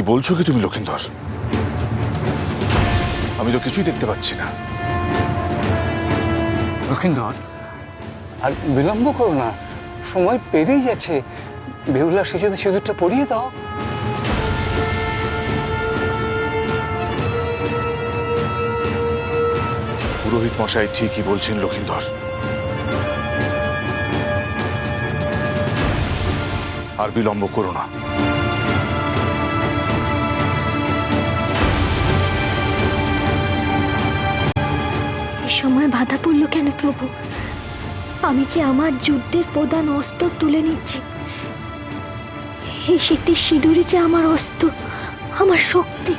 কি বলছো কি তুমি লক্ষিন্দর? আমি তো কিছুই দেখতে পাচ্ছি না। লক্ষিন্দর, আর বিলম্ব করো না, সময় পেরিয়ে যাচ্ছে। বেহুলার শেষে সিঁদুরটা পরিয়ে দাও। পুরোহিত মশাই ঠিকই বলছেন লক্ষিন্দর। আর বিলম্ব করো না। এই সময় বাধা পড়ল কেন প্রভু? আমি যে আমার যুদ্ধের প্রধান অস্ত্র তুলে নিচ্ছি। এই শীতের সিঁদুরই যে আমার অস্ত্র, আমার শক্তি।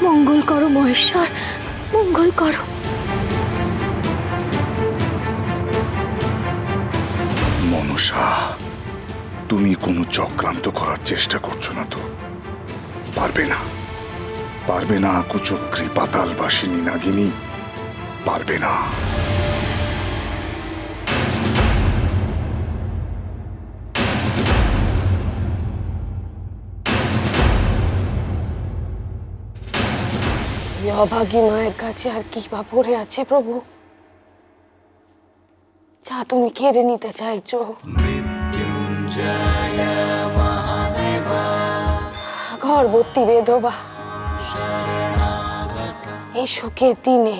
মঙ্গল করো মহেশ্বর, মঙ্গল করো। মনসা, তুমি কোনো চক্রান্ত করার চেষ্টা করছো না তো? পারবে না, পারবে না। কুচক্রী পাতালবাসিনী নাগিনী পারবে না। অভাগী মায়ের কাছে আর কি বা পড়ে আছে প্রভু, যা তুমি কেড়ে নিতে চাইছো? গর্ভবতী বেধবা এই শোকের দিনে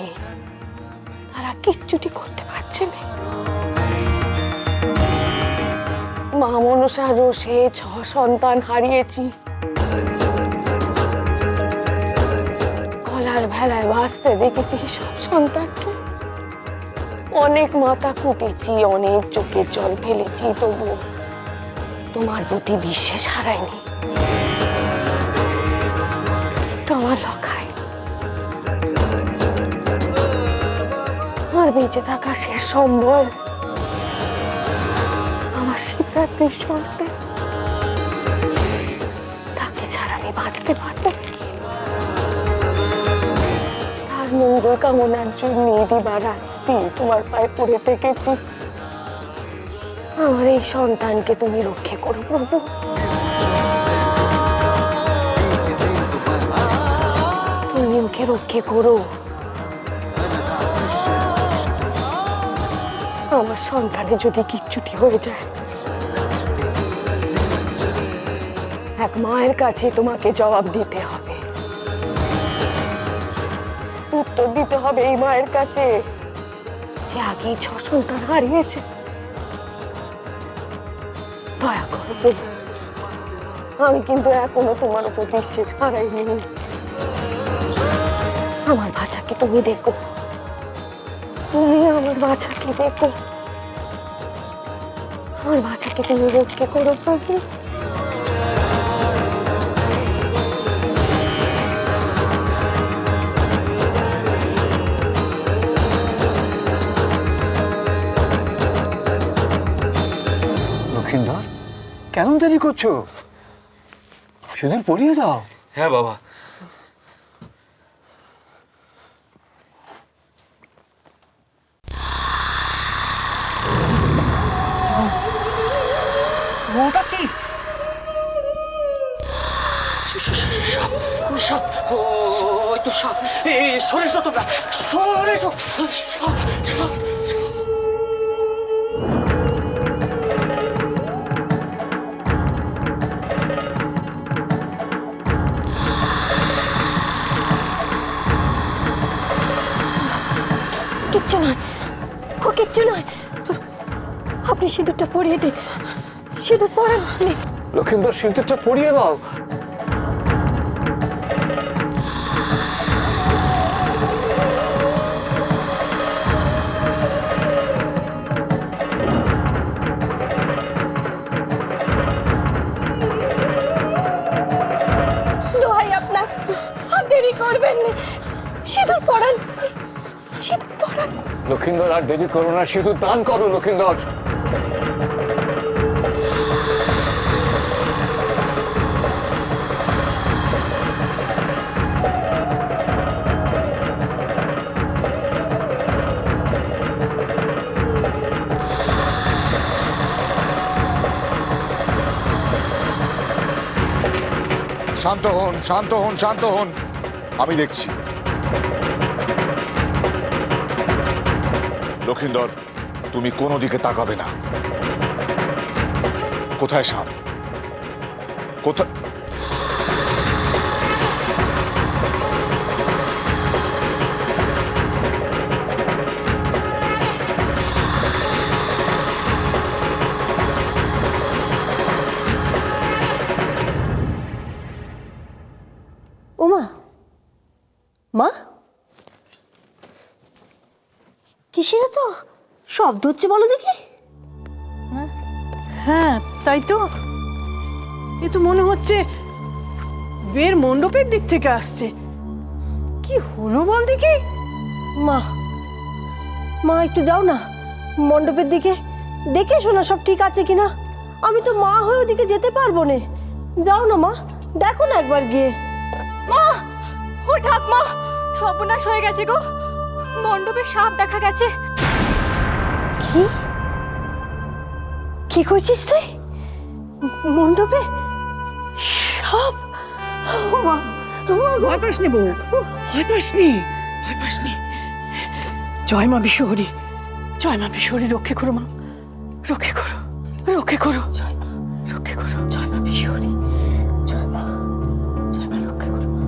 তারা কিচ্ছুটি করতে পারছে না। মা মনসার রোষে 6 সন্তান হারিয়েছি। গলার ভেলায় বাঁচতে দেখেছি সব সন্তানকে। অনেক মাথা কুটেছি, অনেক চোখের জল ফেলেছি, তবু তোমার প্রতি বিশ্বাস হারায়নি। তোমার লখায় আমার বেঁচে থাকা শেষ সম্বল, আমার শিবরাত্রির শর্তে। তাকে ছাড়া আমি বাঁচতে পারবো না। তার মঙ্গল কামনার জন্য দিবারাত্রি তোমার পায়ে পড়ে থেকেছি। আমার এই সন্তানকে তুমি রক্ষা করো প্রভু। তুমি ওকে রক্ষা করো। আমার সন্তানের যদি কিচ্ছুটি হয়ে যায়, এক মায়ের কাছে তোমাকে জবাব দিতে হবে, উত্তর দিতে হবে এই মায়ের কাছে যে আগেই 6 সন্তান হারিয়েছে। দয়া করো প্রভু, আমি কিন্তু এখনো তোমার উপর বিশ্বাস হারাইনি। আমার বাচ্চাকে তুমি দেখো, তুমি আমার বাচ্চাকে দেখো, আমার বাচ্চাকে তুমি রক্ষা করো প্রভু। লক্ষিন্দর, কেন দেরি করছো? সিঁদুর পরিয়ে দাও। হ্যাঁ বাবা। ওটা কি? সাপ, সাপ, ওই তো সাপ। সরে এসো তোমরা, সরে এসো। সাপ, সাপ, সাপ। কিচ্ছু নয়, ও কিচ্ছু নয়। আপনি সিঁদুরটা পরিয়ে দিন। সিঁদুর পরান আপনি। লক্ষিন্দর, সিঁদুরটা পরিয়ে দাও। দোহাই আপনার, আর দেরি করবেন না। সিঁদুর পরান, সিঁদুর পরান। লক্ষিন্দর, আর দেরি করো না, সিঁদুর দান করো লক্ষিন্দর। শান্ত হন, শান্ত হন, শান্ত হন। আমি দেখছি। লক্ষিন্দর, তুমি কোনো দিকে তাকাবে না। কোথায় সাপ? কোথায়? ওমা, মা, কিসের তো শব্দ হচ্ছে বলো দেখি? হ্যাঁ তাই তো, এ তো মনে হচ্ছে বের মণ্ডপের দিক থেকে আসছে। কি হলো বল দেখি? মা, মা একটু যাও না মণ্ডপের দিকে, দেখে এসো না সব ঠিক আছে কিনা। আমি তো মা হয়ে ওদিকে যেতে পারবো না। যাও না মা, দেখো না একবার গিয়ে। মা, ও ঠাকমা, সর্বনাশ হয়ে গেছে গো, মণ্ডপে সাপ দেখা গেছে। কি কি কইছিস তুই? মণ্ডপে সাপ? ও মা, ও মা গো। ভয় পাসনি বউ, ভয় পাসনি, ভয় পাসনি। জয় মা বিশ্বহরি, জয় মা বিশ্বহরি, রক্ষে করো মা, রক্ষে করো, রক্ষে করো, রক্ষে করো। জয় মা বিশ্বহরি, জয় মা, জয় মা, রক্ষা করো মা।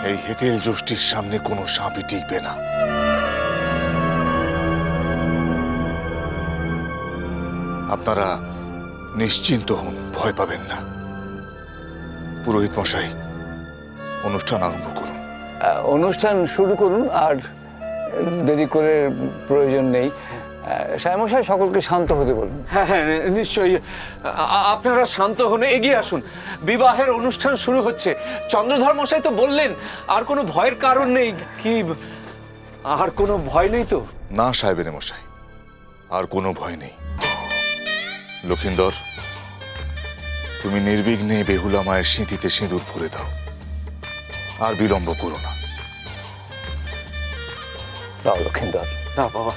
এই হেতেল যষ্টির সামনে কোনো সাপই টিকবে না। আপনারা নিশ্চিন্ত হন, ভয় পাবেন না। পুরোহিত মশাই, অনুষ্ঠান আরম্ভ করুন। অনুষ্ঠান শুরু করুন, আর দেরি করে প্রয়োজন নেই। সাহেবমশাই, সকলকে শান্ত হতে বলুন। হ্যাঁ হ্যাঁ, নিশ্চয়ই। আপনারা শান্ত হন, এগিয়ে আসুন। বিবাহের অনুষ্ঠান শুরু হচ্ছে। চন্দ্রধর মশাই তো বললেন আর কোনো ভয়ের কারণ নেই। কি আর কোনো ভয় নেই তো? না সাহেবের মশাই, আর কোনো ভয় নেই। লক্ষিন্দর, তুমি নির্বিঘ্নে বেহুলা মায়ের সিঁথিতে সিঁদুর ভরে দাও, আর বিলম্ব করো না। দাও লক্ষিন্দর। না বাবা।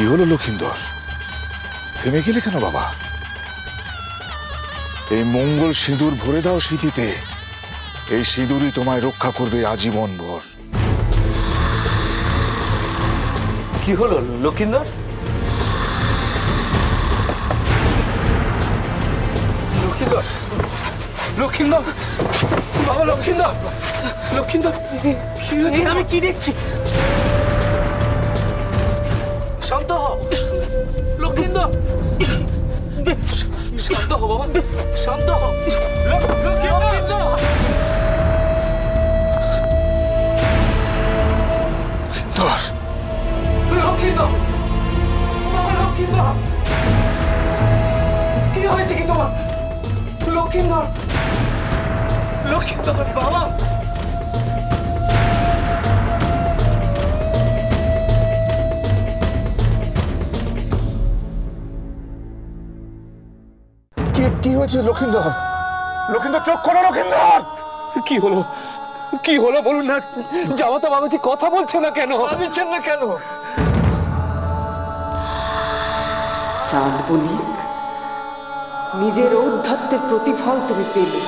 কি হলো লক্ষিন্দর, থেমে গেলে কেন বাবা? এই মঙ্গল সিঁদুর ভরে দাও সিঁথিতে। এই সিঁদুরই তোমায় রক্ষা করবে আজীবন ভর। কি হলো লক্ষিন্দর? লক্ষিন্দর, লক্ষিন্দর, বাবা লক্ষিন্দর, লক্ষিন্দর, কি হয়েছে? আমি কি দেখছি? শান্ত হ লক্ষিন্দর, শান্ত হ বাবা, শান্ত হ। লক্ষিন্দর, ধর। লক্ষিন্দর, বাবা লক্ষিন্দর, কি হয়েছে কি তোমার? লক্ষিন্দর, লক্ষিন্দর বাবা। কি হয়েছে লক্ষিন্দর? লক্ষিন্দর, চোখ খোলো লক্ষিন্দর। কি হলো, কি হলো বলুন না। জামাতা বাবাজি কথা বলছে না কেন? দিচ্ছেন না কেন? চাঁদ বণিক, নিজের ঔদ্ধত্যের প্রতিফল তুমি পেলে।